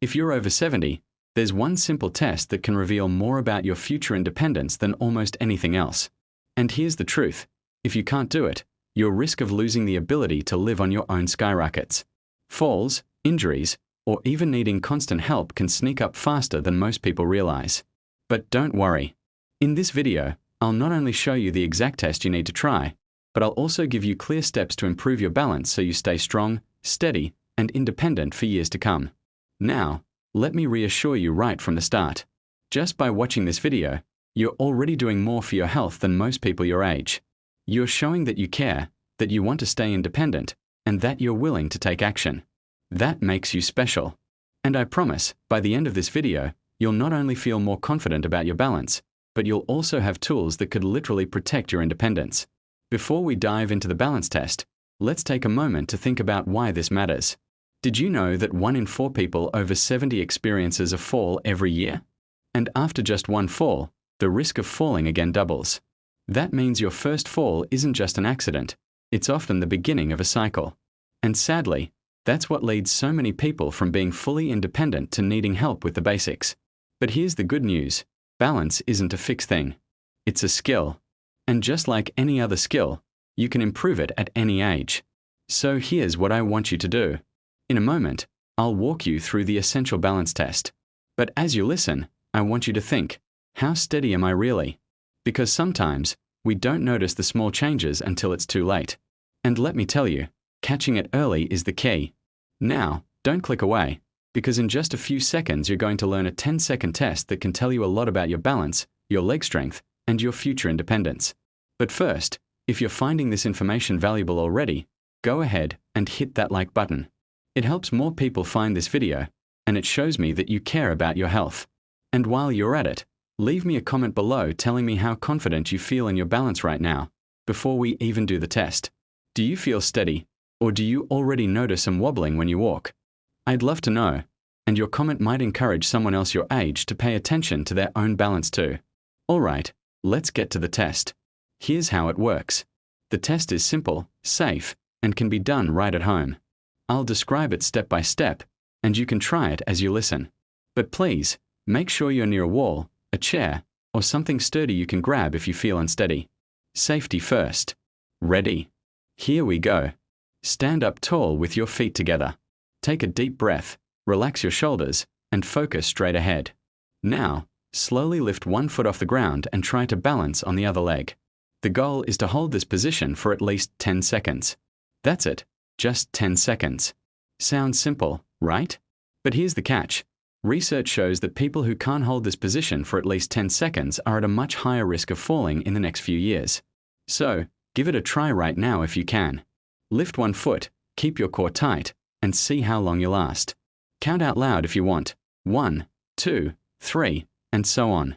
If you're over 70, there's one simple test that can reveal more about your future independence than almost anything else. And here's the truth. If you can't do it, your risk of losing the ability to live on your own skyrockets. Falls, injuries, or even needing constant help can sneak up faster than most people realize. But don't worry. In this video, I'll not only show you the exact test you need to try, but I'll also give you clear steps to improve your balance so you stay strong, steady, and independent for years to come. Now, let me reassure you right from the start. Just by watching this video, you're already doing more for your health than most people your age. You're showing that you care, that you want to stay independent, and that you're willing to take action. That makes you special. And I promise, by the end of this video, you'll not only feel more confident about your balance, but you'll also have tools that could literally protect your independence. Before we dive into the balance test, let's take a moment to think about why this matters. Did you know that 1 in 4 people over 70 experiences a fall every year? And after just one fall, the risk of falling again doubles. That means your first fall isn't just an accident, it's often the beginning of a cycle. And sadly, that's what leads so many people from being fully independent to needing help with the basics. But here's the good news. Balance isn't a fixed thing. It's a skill. And just like any other skill, you can improve it at any age. So here's what I want you to do. In a moment, I'll walk you through the essential balance test. But as you listen, I want you to think, how steady am I really? Because sometimes, we don't notice the small changes until it's too late. And let me tell you, catching it early is the key. Now, don't click away, because in just a few seconds you're going to learn a 10-second test that can tell you a lot about your balance, your leg strength, and your future independence. But first, if you're finding this information valuable already, go ahead and hit that like button. It helps more people find this video, and it shows me that you care about your health. And while you're at it, leave me a comment below telling me how confident you feel in your balance right now, before we even do the test. Do you feel steady, or do you already notice some wobbling when you walk? I'd love to know, and your comment might encourage someone else your age to pay attention to their own balance too. Alright, let's get to the test. Here's how it works. The test is simple, safe, and can be done right at home. I'll describe it step by step, and you can try it as you listen. But please, make sure you're near a wall, a chair, or something sturdy you can grab if you feel unsteady. Safety first. Ready? Here we go. Stand up tall with your feet together. Take a deep breath, relax your shoulders, and focus straight ahead. Now, slowly lift one foot off the ground and try to balance on the other leg. The goal is to hold this position for at least 10 seconds. That's it, just 10 seconds. Sounds simple, right? But here's the catch. Research shows that people who can't hold this position for at least 10 seconds are at a much higher risk of falling in the next few years. So, give it a try right now if you can. Lift one foot, keep your core tight, and see how long you last. Count out loud if you want. 1, 2, 3, and so on.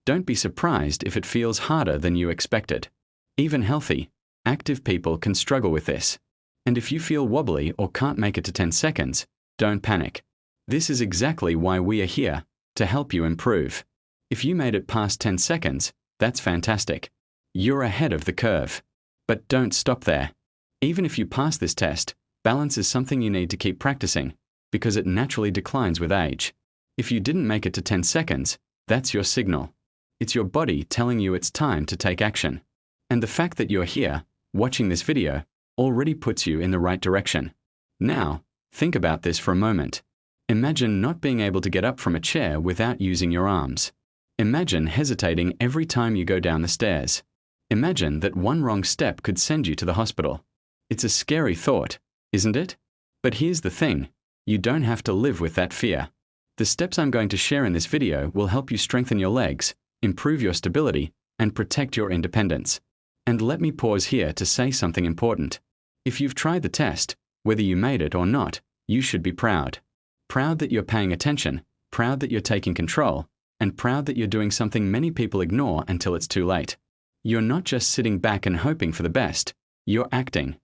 Don't be surprised if it feels harder than you expected. Even healthy, active people can struggle with this. And if you feel wobbly or can't make it to 10 seconds, don't panic. This is exactly why we are here, to help you improve. If you made it past 10 seconds, that's fantastic. You're ahead of the curve. But don't stop there. Even if you pass this test, balance is something you need to keep practicing, because it naturally declines with age. If you didn't make it to 10 seconds, that's your signal. It's your body telling you it's time to take action. And the fact that you're here, watching this video, already puts you in the right direction. Now, think about this for a moment. Imagine not being able to get up from a chair without using your arms. Imagine hesitating every time you go down the stairs. Imagine that one wrong step could send you to the hospital. It's a scary thought, isn't it? But here's the thing. You don't have to live with that fear. The steps I'm going to share in this video will help you strengthen your legs, improve your stability, and protect your independence. And let me pause here to say something important. If you've tried the test, whether you made it or not, you should be proud. Proud that you're paying attention, proud that you're taking control, and proud that you're doing something many people ignore until it's too late. You're not just sitting back and hoping for the best, you're acting.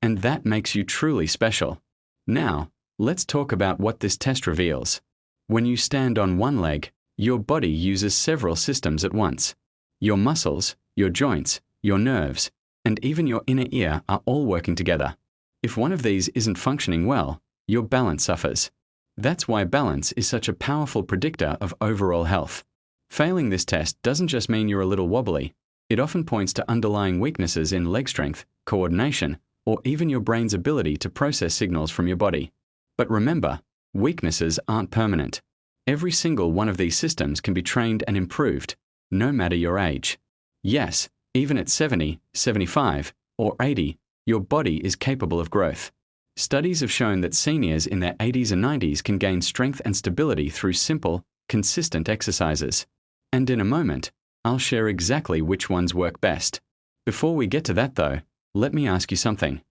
And that makes you truly special. Now, let's talk about what this test reveals. When you stand on one leg, your body uses several systems at once. Your muscles, your joints, your nerves, and even your inner ear are all working together. If one of these isn't functioning well, your balance suffers. That's why balance is such a powerful predictor of overall health. Failing this test doesn't just mean you're a little wobbly. It often points to underlying weaknesses in leg strength, coordination, or even your brain's ability to process signals from your body. But remember, weaknesses aren't permanent. Every single one of these systems can be trained and improved, no matter your age. Yes, even at 70, 75, or 80, your body is capable of growth. Studies have shown that seniors in their 80s and 90s can gain strength and stability through simple, consistent exercises. And in a moment, I'll share exactly which ones work best. Before we get to that though, let me ask you something.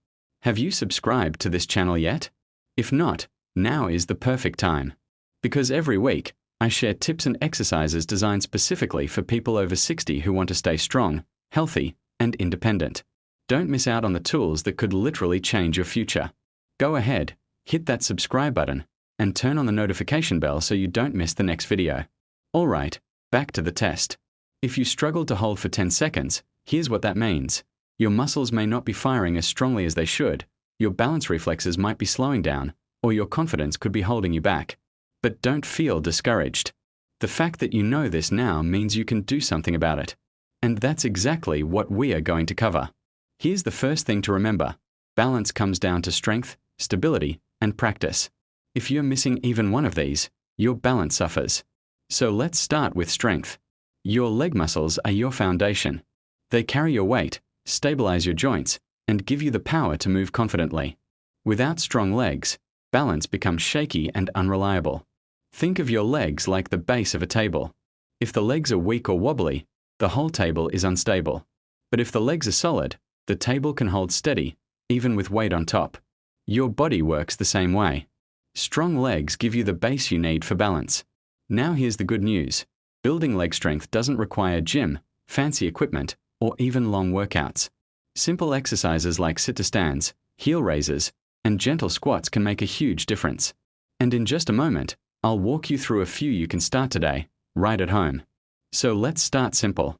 Have you subscribed to this channel yet? If not, now is the perfect time. Because every week, I share tips and exercises designed specifically for people over 60 who want to stay strong, healthy, and independent. Don't miss out on the tools that could literally change your future. Go ahead, hit that subscribe button, and turn on the notification bell so you don't miss the next video. Alright, back to the test. If you struggle to hold for 10 seconds, here's what that means. Your muscles may not be firing as strongly as they should, your balance reflexes might be slowing down, or your confidence could be holding you back. But don't feel discouraged. The fact that you know this now means you can do something about it. And that's exactly what we are going to cover. Here's the first thing to remember. Balance comes down to strength, stability, and practice. If you're missing even one of these, your balance suffers. So let's start with strength. Your leg muscles are your foundation. They carry your weight, stabilize your joints, and give you the power to move confidently. Without strong legs, balance becomes shaky and unreliable. Think of your legs like the base of a table. If the legs are weak or wobbly, the whole table is unstable. But if the legs are solid, the table can hold steady, even with weight on top. Your body works the same way. Strong legs give you the base you need for balance. Now here's the good news. Building leg strength doesn't require gym, fancy equipment, or even long workouts. Simple exercises like sit-to-stands, heel raises, and gentle squats can make a huge difference. And in just a moment, I'll walk you through a few you can start today, right at home. So let's start simple.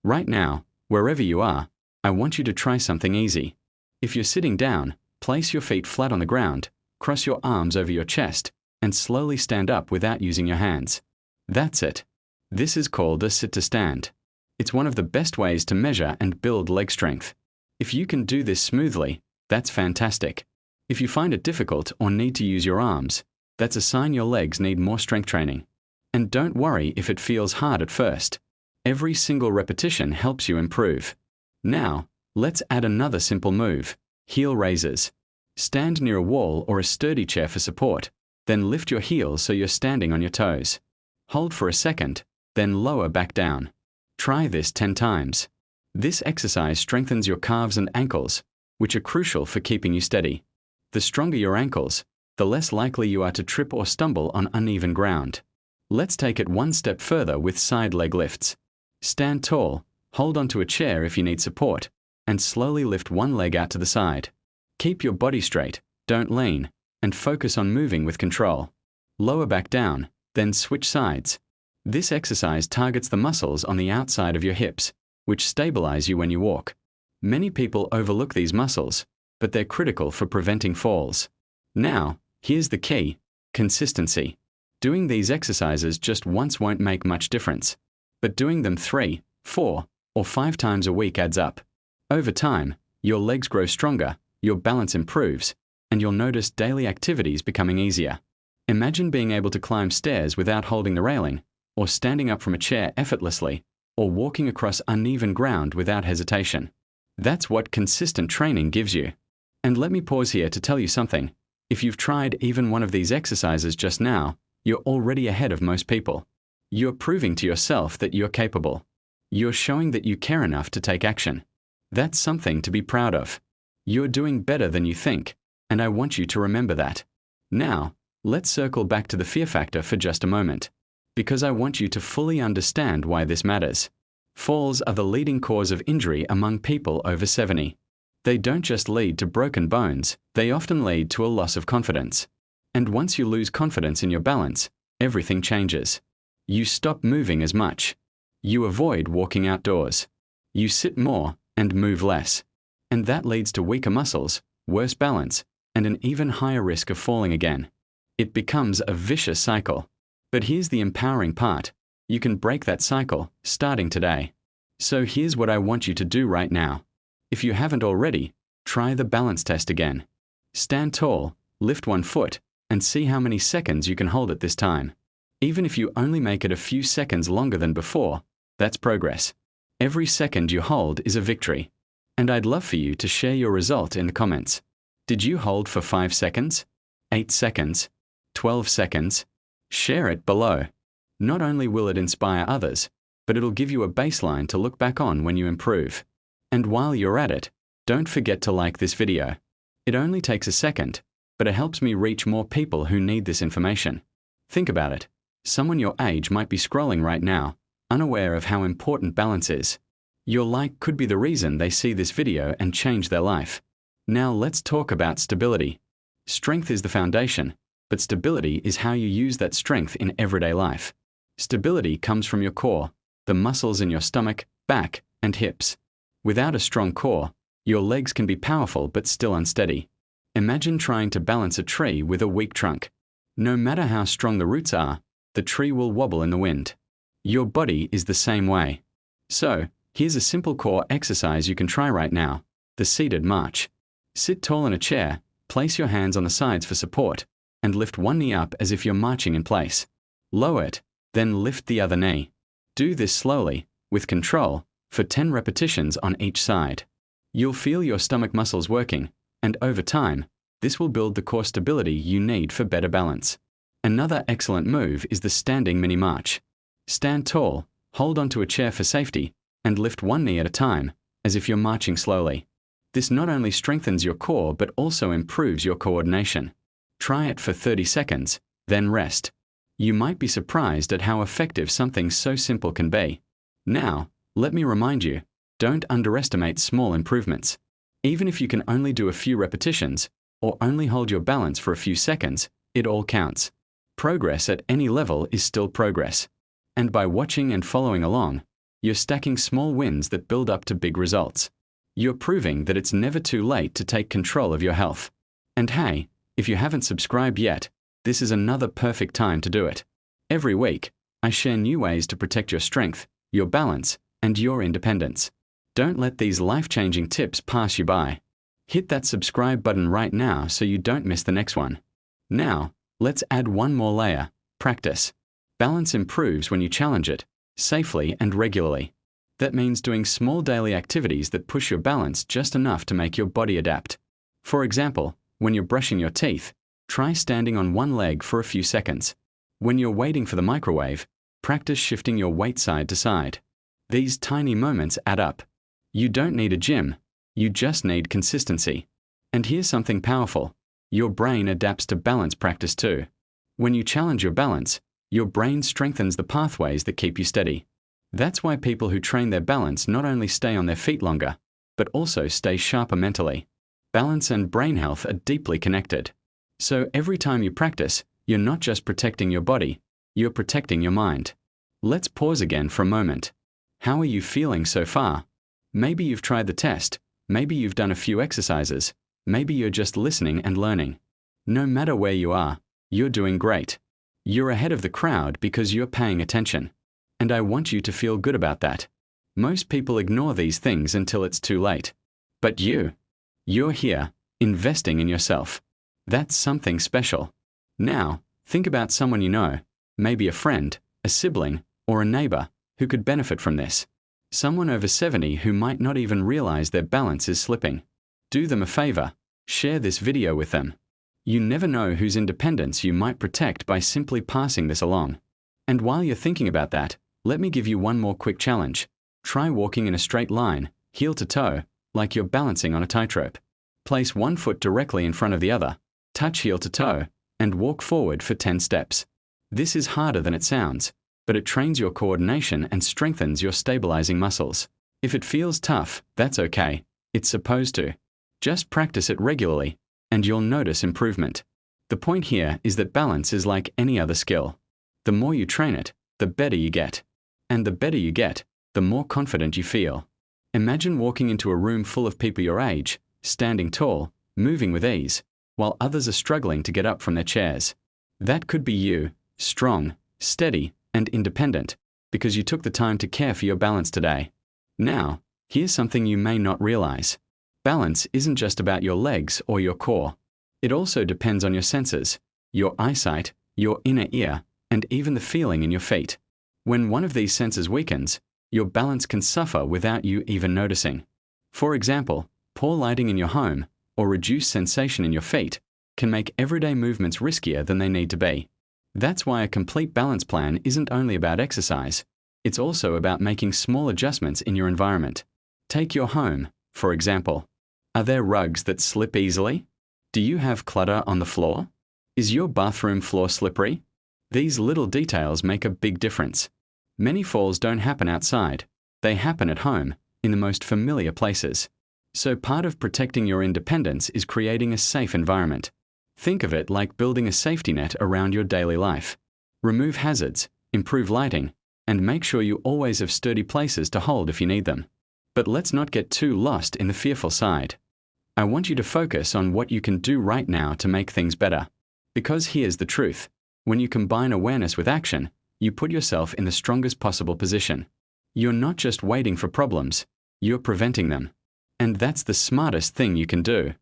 Right now, wherever you are, I want you to try something easy. If you're sitting down, place your feet flat on the ground, cross your arms over your chest, and slowly stand up without using your hands. That's it. This is called a sit-to-stand. It's one of the best ways to measure and build leg strength. If you can do this smoothly, that's fantastic. If you find it difficult or need to use your arms, that's a sign your legs need more strength training. And don't worry if it feels hard at first. Every single repetition helps you improve. Now, let's add another simple move, heel raises. Stand near a wall or a sturdy chair for support, then lift your heels so you're standing on your toes. Hold for a second, then lower back down. Try this 10 times. This exercise strengthens your calves and ankles, which are crucial for keeping you steady. The stronger your ankles, the less likely you are to trip or stumble on uneven ground. Let's take it one step further with side leg lifts. Stand tall, hold onto a chair if you need support, and slowly lift one leg out to the side. Keep your body straight, don't lean, and focus on moving with control. Lower back down, then switch sides. This exercise targets the muscles on the outside of your hips, which stabilize you when you walk. Many people overlook these muscles, but they're critical for preventing falls. Now, here's the key: consistency. Doing these exercises just once won't make much difference, but doing them 3, 4, or 5 times a week adds up. Over time, your legs grow stronger, your balance improves, and you'll notice daily activities becoming easier. Imagine being able to climb stairs without holding the railing, or standing up from a chair effortlessly, or walking across uneven ground without hesitation. That's what consistent training gives you. And let me pause here to tell you something. If you've tried even one of these exercises just now, you're already ahead of most people. You're proving to yourself that you're capable. You're showing that you care enough to take action. That's something to be proud of. You're doing better than you think, and I want you to remember that. Now, let's circle back to the fear factor for just a moment, because I want you to fully understand why this matters. Falls are the leading cause of injury among people over 70. They don't just lead to broken bones, they often lead to a loss of confidence. And once you lose confidence in your balance, everything changes. You stop moving as much. You avoid walking outdoors. You sit more and move less. And that leads to weaker muscles, worse balance, and an even higher risk of falling again. It becomes a vicious cycle. But here's the empowering part. You can break that cycle, starting today. So here's what I want you to do right now. If you haven't already, try the balance test again. Stand tall, lift one foot, and see how many seconds you can hold it this time. Even if you only make it a few seconds longer than before, that's progress. Every second you hold is a victory. And I'd love for you to share your result in the comments. Did you hold for 5 seconds? 8 seconds? 12 seconds? Share it below. Not only will it inspire others, but it'll give you a baseline to look back on when you improve. And while you're at it, don't forget to like this video. It only takes a second, but it helps me reach more people who need this information. Think about it. Someone your age might be scrolling right now, unaware of how important balance is. Your like could be the reason they see this video and change their life. Now let's talk about stability. Strength is the foundation, but stability is how you use that strength in everyday life. Stability comes from your core, the muscles in your stomach, back, and hips. Without a strong core, your legs can be powerful but still unsteady. Imagine trying to balance a tree with a weak trunk. No matter how strong the roots are, the tree will wobble in the wind. Your body is the same way. So, here's a simple core exercise you can try right now, the seated march. Sit tall in a chair, place your hands on the sides for support, and lift one knee up as if you're marching in place. Lower it, then lift the other knee. Do this slowly, with control, for 10 repetitions on each side. You'll feel your stomach muscles working, and over time, this will build the core stability you need for better balance. Another excellent move is the standing mini march. Stand tall, hold onto a chair for safety, and lift one knee at a time, as if you're marching slowly. This not only strengthens your core but also improves your coordination. Try it for 30 seconds, then rest. You might be surprised at how effective something so simple can be. Now, let me remind you, don't underestimate small improvements. Even if you can only do a few repetitions, or only hold your balance for a few seconds, it all counts. Progress at any level is still progress. And by watching and following along, you're stacking small wins that build up to big results. You're proving that it's never too late to take control of your health. And hey, if you haven't subscribed yet, this is another perfect time to do it. Every week, I share new ways to protect your strength, your balance, and your independence. Don't let these life-changing tips pass you by. Hit that subscribe button right now so you don't miss the next one. Now, let's add one more layer, practice. Balance improves when you challenge it, safely and regularly. That means doing small daily activities that push your balance just enough to make your body adapt. For example, when you're brushing your teeth, try standing on one leg for a few seconds. When you're waiting for the microwave, practice shifting your weight side to side. These tiny moments add up. You don't need a gym, you just need consistency. And here's something powerful. Your brain adapts to balance practice too. When you challenge your balance, your brain strengthens the pathways that keep you steady. That's why people who train their balance not only stay on their feet longer, but also stay sharper mentally. Balance and brain health are deeply connected. So every time you practice, you're not just protecting your body, you're protecting your mind. Let's pause again for a moment. How are you feeling so far? Maybe you've tried the test, maybe you've done a few exercises, maybe you're just listening and learning. No matter where you are, you're doing great. You're ahead of the crowd because you're paying attention. And I want you to feel good about that. Most people ignore these things until it's too late. But you're here, investing in yourself. That's something special. Now, think about someone you know, maybe a friend, a sibling, or a neighbor, who could benefit from this. Someone over 70 who might not even realize their balance is slipping. Do them a favor, share this video with them. You never know whose independence you might protect by simply passing this along. And while you're thinking about that, let me give you one more quick challenge. Try walking in a straight line, heel to toe, like you're balancing on a tightrope. Place one foot directly in front of the other, touch heel to toe, and walk forward for 10 steps. This is harder than it sounds, but it trains your coordination and strengthens your stabilizing muscles. If it feels tough, that's okay. It's supposed to. Just practice it regularly, and you'll notice improvement. The point here is that balance is like any other skill. The more you train it, the better you get. And the better you get, the more confident you feel. Imagine walking into a room full of people your age, standing tall, moving with ease, while others are struggling to get up from their chairs. That could be you, strong, steady, and independent, because you took the time to care for your balance today. Now, here's something you may not realize. Balance isn't just about your legs or your core. It also depends on your senses, your eyesight, your inner ear, and even the feeling in your feet. When one of these senses weakens, your balance can suffer without you even noticing. For example, poor lighting in your home or reduced sensation in your feet can make everyday movements riskier than they need to be. That's why a complete balance plan isn't only about exercise, it's also about making small adjustments in your environment. Take your home, for example. Are there rugs that slip easily? Do you have clutter on the floor? Is your bathroom floor slippery? These little details make a big difference. Many falls don't happen outside. They happen at home, in the most familiar places. So part of protecting your independence is creating a safe environment. Think of it like building a safety net around your daily life. Remove hazards, improve lighting, and make sure you always have sturdy places to hold if you need them. But let's not get too lost in the fearful side. I want you to focus on what you can do right now to make things better. Because here's the truth. When you combine awareness with action, you put yourself in the strongest possible position. You're not just waiting for problems, you're preventing them. And that's the smartest thing you can do.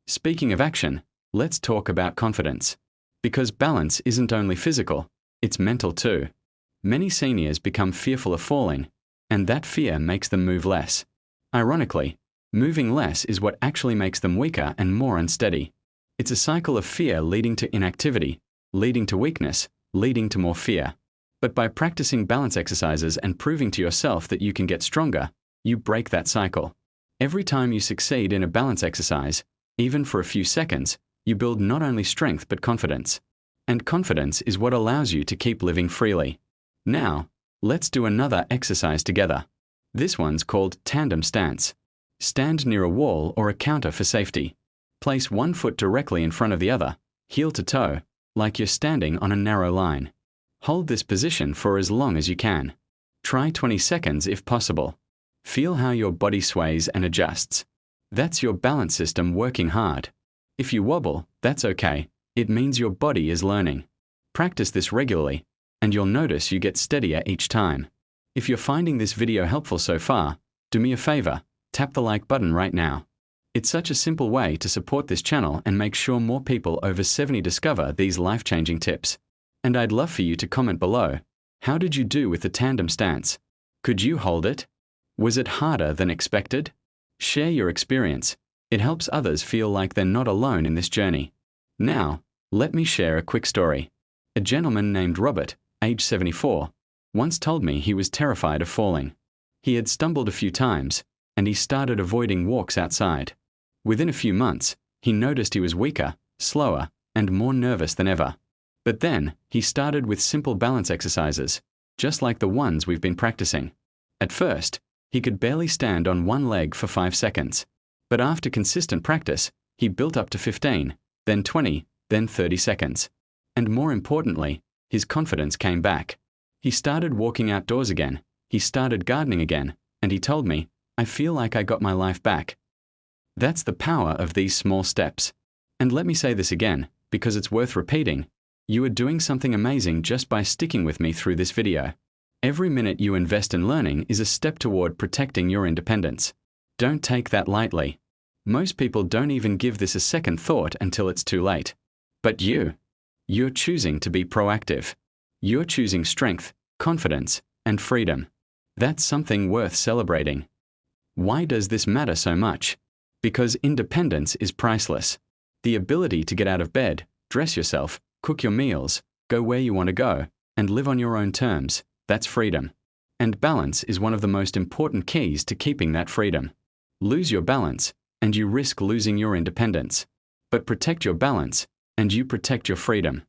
Speaking of action, let's talk about confidence. Because balance isn't only physical, it's mental too. Many seniors become fearful of falling, and that fear makes them move less. Ironically, moving less is what actually makes them weaker and more unsteady. It's a cycle of fear leading to inactivity, leading to weakness, leading to more fear. But by practicing balance exercises and proving to yourself that you can get stronger, you break that cycle. Every time you succeed in a balance exercise, even for a few seconds, you build not only strength but confidence. And confidence is what allows you to keep living freely. Now, let's do another exercise together. This one's called tandem stance. Stand near a wall or a counter for safety. Place one foot directly in front of the other, heel to toe, like you're standing on a narrow line. Hold this position for as long as you can. Try 20 seconds if possible. Feel how your body sways and adjusts. That's your balance system working hard. If you wobble, that's okay. It means your body is learning. Practice this regularly, and you'll notice you get steadier each time. If you're finding this video helpful so far, do me a favor, tap the like button right now. It's such a simple way to support this channel and make sure more people over 70 discover these life-changing tips. And I'd love for you to comment below. How did you do with the tandem stance? Could you hold it? Was it harder than expected? Share your experience. It helps others feel like they're not alone in this journey. Now, let me share a quick story. A gentleman named Robert, age 74, once told me he was terrified of falling. He had stumbled a few times, and he started avoiding walks outside. Within a few months, he noticed he was weaker, slower, and more nervous than ever. But then, he started with simple balance exercises, just like the ones we've been practicing. At first, he could barely stand on one leg for 5 seconds. But after consistent practice, he built up to 15, then 20, then 30 seconds. And more importantly, his confidence came back. He started walking outdoors again, he started gardening again, and he told me, "I feel like I got my life back." That's the power of these small steps. And let me say this again, because it's worth repeating. You are doing something amazing just by sticking with me through this video. Every minute you invest in learning is a step toward protecting your independence. Don't take that lightly. Most people don't even give this a second thought until it's too late. But you're choosing to be proactive. You're choosing strength, confidence, and freedom. That's something worth celebrating. Why does this matter so much? Because independence is priceless. The ability to get out of bed, dress yourself, cook your meals, go where you want to go, and live on your own terms, that's freedom. And balance is one of the most important keys to keeping that freedom. Lose your balance, and you risk losing your independence. But protect your balance, and you protect your freedom.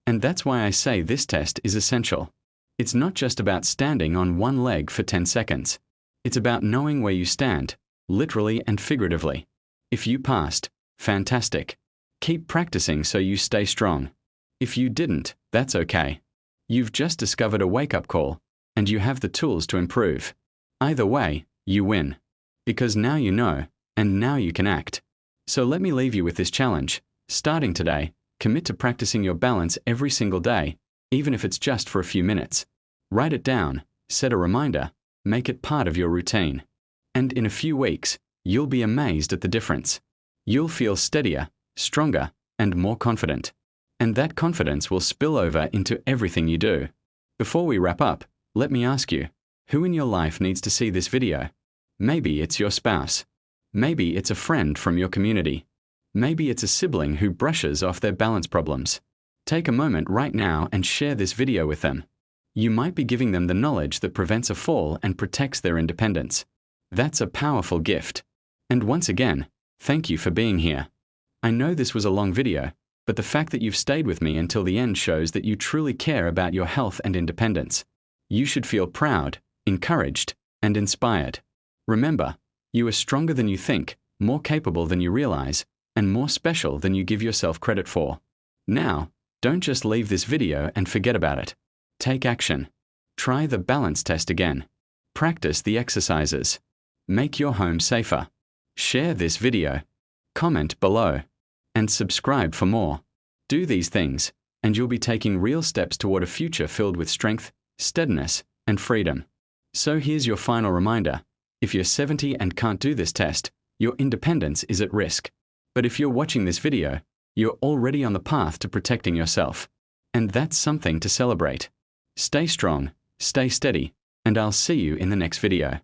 And that's why I say this test is essential. It's not just about standing on one leg for 10 seconds. It's about knowing where you stand, literally and figuratively. If you passed, fantastic. Keep practicing so you stay strong. If you didn't, that's okay. You've just discovered a wake-up call, and you have the tools to improve. Either way, you win. Because now you know, and now you can act. So let me leave you with this challenge. Starting today, Commit to practicing your balance every single day, even if it's just for a few minutes. Write it down, set a reminder, make it part of your routine. And in a few weeks, you'll be amazed at the difference. You'll feel steadier, stronger, and more confident. And that confidence will spill over into everything you do. Before we wrap up, let me ask you, who in your life needs to see this video? Maybe it's your spouse. Maybe it's a friend from your community. Maybe it's a sibling who brushes off their balance problems. Take a moment right now and share this video with them. You might be giving them the knowledge that prevents a fall and protects their independence. That's a powerful gift. And once again, thank you for being here. I know this was a long video, but the fact that you've stayed with me until the end shows that you truly care about your health and independence. You should feel proud, encouraged, and inspired. Remember, you are stronger than you think, more capable than you realize, and more special than you give yourself credit for. Now, don't just leave this video and forget about it. Take action. Try the balance test again. Practice the exercises. Make your home safer. Share this video. Comment below. And subscribe for more. Do these things, and you'll be taking real steps toward a future filled with strength, steadiness, and freedom. So here's your final reminder. If you're 70 and can't do this test, your independence is at risk. But if you're watching this video, you're already on the path to protecting yourself. And that's something to celebrate. Stay strong, stay steady, and I'll see you in the next video.